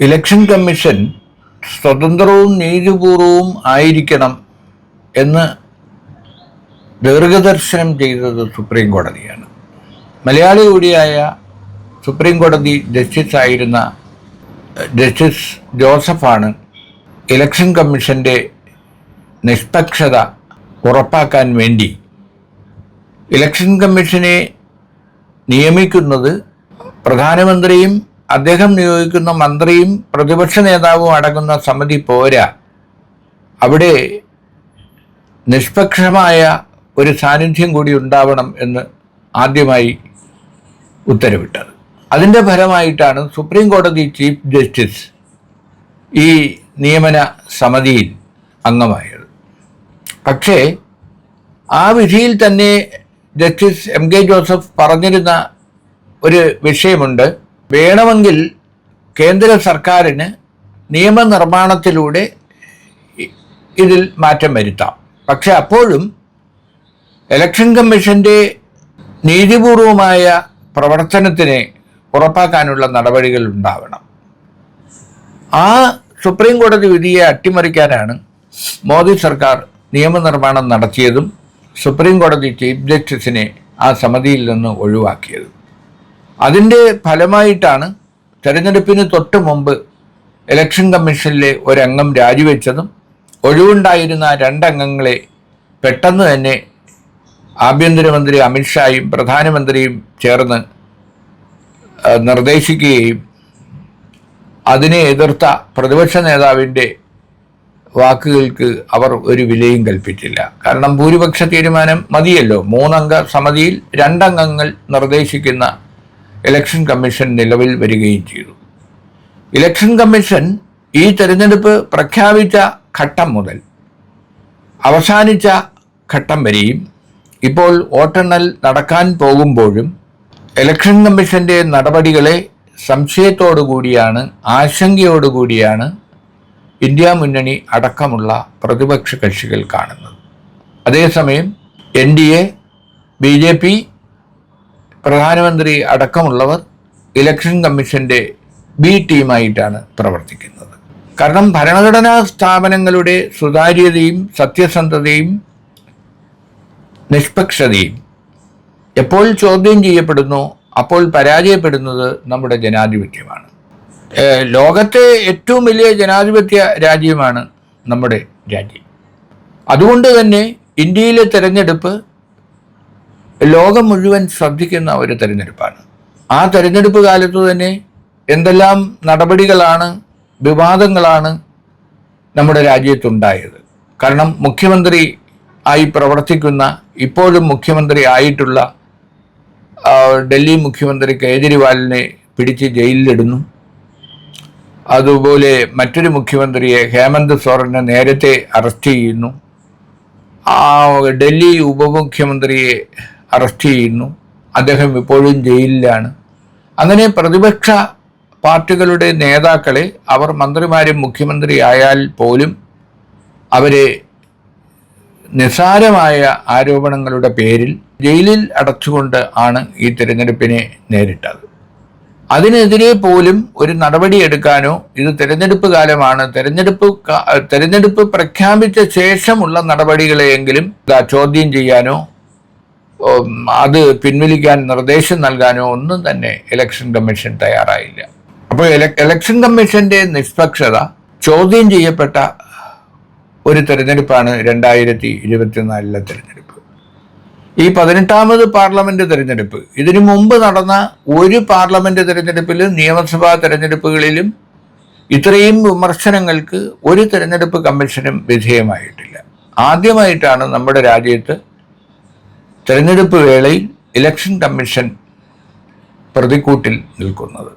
Election commission സ്വതന്ത്രവും നീതിപൂർവവും ആയിരിക്കണം എന്ന് ദീർഘദർശനം ചെയ്തത് സുപ്രീം കോടതിയാണ്. മലയാളി കൂടിയായ സുപ്രീം കോടതി ജസ്റ്റിസായിരുന്ന ജസ്റ്റിസ് ജോസഫാണ് ഇലക്ഷൻ കമ്മീഷൻ്റെ നിഷ്പക്ഷത ഉറപ്പാക്കാൻ വേണ്ടി ഇലക്ഷൻ കമ്മീഷനെ നിയമിക്കുന്നത് പ്രധാനമന്ത്രിയും അദ്ദേഹം നിയോഗിക്കുന്ന മന്ത്രിയും പ്രതിപക്ഷ നേതാവും അടങ്ങുന്ന സമിതി പോരാ, അവിടെ നിഷ്പക്ഷമായ ഒരു സാന്നിധ്യം കൂടി ഉണ്ടാവണം എന്ന് ആദ്യമായി ഉത്തരവിട്ടത്. അതിൻ്റെ ഫലമായിട്ടാണ് സുപ്രീം കോടതി ചീഫ് ജസ്റ്റിസ് ഈ നിയമന സമിതിയിൽ അംഗമായത്. പക്ഷേ ആ വിധിയിൽ തന്നെ ജസ്റ്റിസ് MK ജോസഫ് പറഞ്ഞിരുന്ന ഒരു വിഷയമുണ്ട്. വേണമെങ്കിൽ കേന്ദ്ര സർക്കാരിന് നിയമനിർമ്മാണത്തിലൂടെ ഇതിൽ മാറ്റം വരുത്താം. പക്ഷെ അപ്പോഴും ഇലക്ഷൻ കമ്മീഷൻ്റെ നീതിപൂർവമായ പ്രവർത്തനത്തിനെ ഉറപ്പാക്കാനുള്ള നടപടികൾ ഉണ്ടാവണം. ആ സുപ്രീം കോടതി വിധിയെ അട്ടിമറിക്കാനാണ് മോദി സർക്കാർ നിയമനിർമ്മാണം നടത്തിയതും സുപ്രീം കോടതി ചീഫ് ജസ്റ്റിസിനെ ആ സമിതിയിൽ നിന്ന് ഒഴിവാക്കിയതും. അതിൻ്റെ ഫലമായിട്ടാണ് തെരഞ്ഞെടുപ്പിന് തൊട്ട് മുമ്പ് ഇലക്ഷൻ കമ്മീഷനിലെ ഒരംഗം രാജിവെച്ചതും ഒഴിവുണ്ടായിരുന്ന 2 അംഗങ്ങളെ പെട്ടെന്ന് തന്നെ ആഭ്യന്തരമന്ത്രി അമിത്ഷായും പ്രധാനമന്ത്രിയും ചേർന്ന് നിർദ്ദേശിക്കുകയും അതിനെ എതിർത്ത പ്രതിപക്ഷ നേതാവിൻ്റെ വാക്കുകൾക്ക് അവർ ഒരു വിലയും കൽപ്പിച്ചില്ല. കാരണം ഭൂരിപക്ഷ തീരുമാനം മതിയല്ലോ. 3 അംഗ സമിതിയിൽ 2 അംഗങ്ങൾ നിർദ്ദേശിക്കുന്ന ഇലക്ഷൻ കമ്മീഷൻ നിലവിൽ വരികയും ചെയ്തു. ഇലക്ഷൻ കമ്മീഷൻ ഈ തെരഞ്ഞെടുപ്പ് പ്രഖ്യാപിച്ച ഘട്ടം മുതൽ അവസാനിച്ച ഘട്ടം വരെയും ഇപ്പോൾ വോട്ടെണ്ണൽ നടക്കാൻ പോകുമ്പോഴും ഇലക്ഷൻ കമ്മീഷൻ്റെ നടപടികളെ സംശയത്തോടുകൂടിയാണ്, ആശങ്കയോടുകൂടിയാണ് ഇന്ത്യ മുന്നണി അടക്കമുള്ള പ്രതിപക്ഷ കക്ഷികൾ കാണുന്നത്. അതേസമയം NDA, BJP, പ്രധാനമന്ത്രി അടക്കമുള്ളവർ ഇലക്ഷൻ കമ്മീഷൻ്റെ B ടീമായിട്ടാണ് പ്രവർത്തിക്കുന്നത്. കാരണം ഭരണഘടനാ സ്ഥാപനങ്ങളുടെ സുതാര്യതയും സത്യസന്ധതയും നിഷ്പക്ഷതയും എപ്പോൾ ചോദ്യം ചെയ്യപ്പെടുന്നു അപ്പോൾ പരാജയപ്പെടുന്നത് നമ്മുടെ ജനാധിപത്യമാണ്. ലോകത്തെ ഏറ്റവും വലിയ ജനാധിപത്യ രാജ്യമാണ് നമ്മുടെ രാജ്യം. അതുകൊണ്ട് തന്നെ ഇന്ത്യയിലെ തെരഞ്ഞെടുപ്പ് ലോകം മുഴുവൻ ശ്രദ്ധിക്കുന്ന ഒരു തെരഞ്ഞെടുപ്പാണ്. ആ തെരഞ്ഞെടുപ്പ് കാലത്ത് തന്നെ എന്തെല്ലാം നടപടികളാണ്, വിവാദങ്ങളാണ് നമ്മുടെ രാജ്യത്തുണ്ടായത്. കാരണം മുഖ്യമന്ത്രി ആയി പ്രവർത്തിക്കുന്ന, ഇപ്പോഴും മുഖ്യമന്ത്രി ആയിട്ടുള്ള ഡൽഹി മുഖ്യമന്ത്രി കേജ്രിവാളിനെ പിടിച്ച് ജയിലിലിടുന്നു. അതുപോലെ മറ്റൊരു മുഖ്യമന്ത്രിയെ, ഹേമന്ത് സോറനെ, നേരത്തെ അറസ്റ്റ് ചെയ്യുന്നു. ഡൽഹി ഉപമുഖ്യമന്ത്രിയെ അറസ്റ്റ് ചെയ്യുന്നു. അദ്ദേഹം ഇപ്പോഴും ജയിലിലാണ്. അങ്ങനെ പ്രതിപക്ഷ പാർട്ടികളുടെ നേതാക്കളെ, അവർ മന്ത്രിമാരും മുഖ്യമന്ത്രി ആയാൽ പോലും അവരെ നിസ്സാരമായ ആരോപണങ്ങളുടെ പേരിൽ ജയിലിൽ അടച്ചുകൊണ്ട് ആണ് ഈ തിരഞ്ഞെടുപ്പിനെ നേരിട്ടത്. അതിനെതിരെ പോലും ഒരു നടപടി എടുക്കാനോ, ഇത് തിരഞ്ഞെടുപ്പ് കാലമാണ്, തിരഞ്ഞെടുപ്പ് പ്രഖ്യാപിച്ച ശേഷമുള്ള നടപടികളെയെങ്കിലും ചോദ്യം ചെയ്യാനോ അത് പിൻവലിക്കാൻ നിർദ്ദേശം നൽകാനോ ഒന്നും തന്നെ ഇലക്ഷൻ കമ്മീഷൻ തയ്യാറായില്ല. അപ്പോൾ ഇലക്ഷൻ കമ്മീഷൻ്റെ നിഷ്പക്ഷത ചോദ്യം ചെയ്യപ്പെട്ട ഒരു തെരഞ്ഞെടുപ്പാണ് 2024 തെരഞ്ഞെടുപ്പ്. ഈ 18ാമത് പാർലമെന്റ് തെരഞ്ഞെടുപ്പ്, ഇതിനു മുമ്പ് നടന്ന ഒരു പാർലമെന്റ് തെരഞ്ഞെടുപ്പിലും നിയമസഭാ തെരഞ്ഞെടുപ്പുകളിലും ഇത്രയും വിമർശനങ്ങൾക്ക് ഒരു തെരഞ്ഞെടുപ്പ് കമ്മീഷനും വിധേയമായിട്ടില്ല. ആദ്യമായിട്ടാണ് നമ്മുടെ രാജ്യത്ത് തെരഞ്ഞെടുപ്പ് വേളയിൽ ഇലക്ഷൻ കമ്മീഷൻ പ്രതിക്കൂട്ടിൽ നിൽക്കുന്നത്.